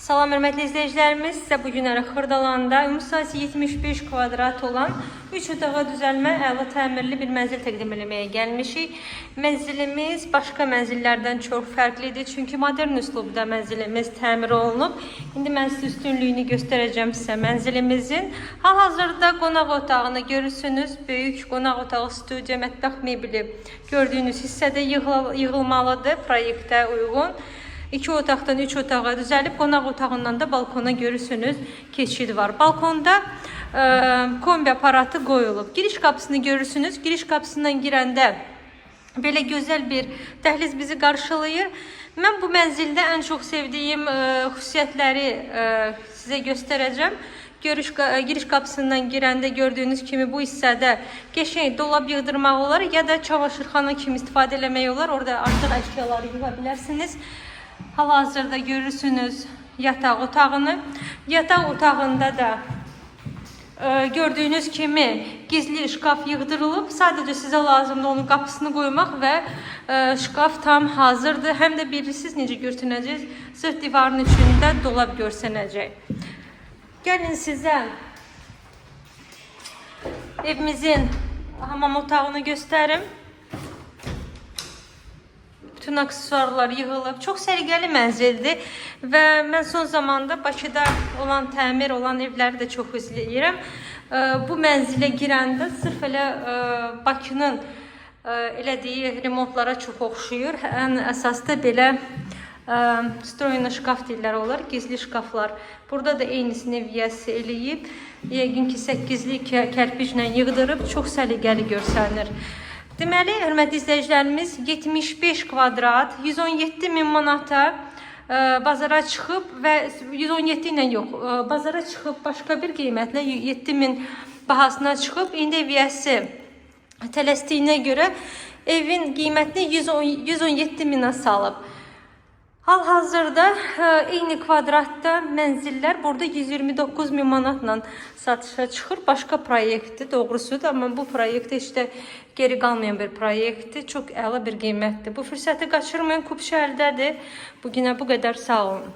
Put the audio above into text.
Salam hörmətli izləyicilərimiz, sizə bugün Xırdalanda ümumi 75 kvadrat olan 3 otağa düzəlmə əla təmirli bir mənzil təqdim etməyə gəlmişik. Mənzilimiz başqa mənzillərdən çox fərqlidir, çünki modern üslubda mənzilimiz təmir olunub. İndi mən sizə üstünlüyünü göstərəcəm sizə mənzilimizin. Hal-hazırda qonaq otağını görürsünüz. Böyük qonaq otağı, studiya, mətbəx mebeli gördüyünüz hissədə yığılmalıdır proyektə uyğun. 2 otaqdan 3 otağa düzəlib, qonaq otağından da balkona görürsünüz keçid var. Balkonda kombi aparatı qoyulub. Giriş qapısını görürsünüz. Giriş qapısından girəndə belə gözəl bir dəhliz bizi qarşılayır. Mən bu mənzildə ən çox sevdiyim xüsusiyyətləri sizə göstərəcəm. Giriş qapısından girəndə gördüyünüz kimi bu hissədə qəşəng dolab yığdırmaq olar ya da çamaşırxana kimi istifadə etmək olar. Orada artıq əşyaları yığa bilərsiniz. Hal-hazırda görürsünüz yataq otağını. Yataq otağında da gördüyünüz kimi gizli şkaf yığdırılıb. Sadəcə sizə lazımdır onun qapısını qoymaq və şkaf tam hazırdır. Həm də bilirsiniz necə görsənəcək. Sırt divarın içində dolab görsənəcək. Gəlin sizə evimizin hamam otağını göstərim. Bütün aksesuarlar yığılıb. Çox səliqəli mənzildir və mən son zamanda Bakıda olan təmir olan evləri də çox izləyirəm. Bu mənzilə girəndə sırf elə Bakının elədiyi remontlara çox oxşuyur. Ən əsas da belə stroyna şkaf deyirlər olar, gizli şkaflar. Burada da eynisini viyəsi eləyib. Yəqin ki 8'li kərpiclə yığdırıb, çox səliqəli görsənir. Deməli, hörmətli izləyicilərimiz 75 kvadrat, 117.000 manata bazara çıxıb və 117 ilə yox, bazara çıxıb başqa bir qiymətlə 7.000 bahasına çıxıb. İndi viyəsi tələsdiyinə görə evin qiymətini 117.000'a salıb. Hal-hazırda eyni kvadratda mənzillər burada 129.000 manatla satışa çıxır. Başqa proyektdir, doğrusudur, amma bu proyekt heç də geri qalmayan bir proyektdir. Çox əla bir qiymətdir. Bu fürsəti qaçırmayın, Kupşəldədir. Bugünə bu qədər, sağ olun.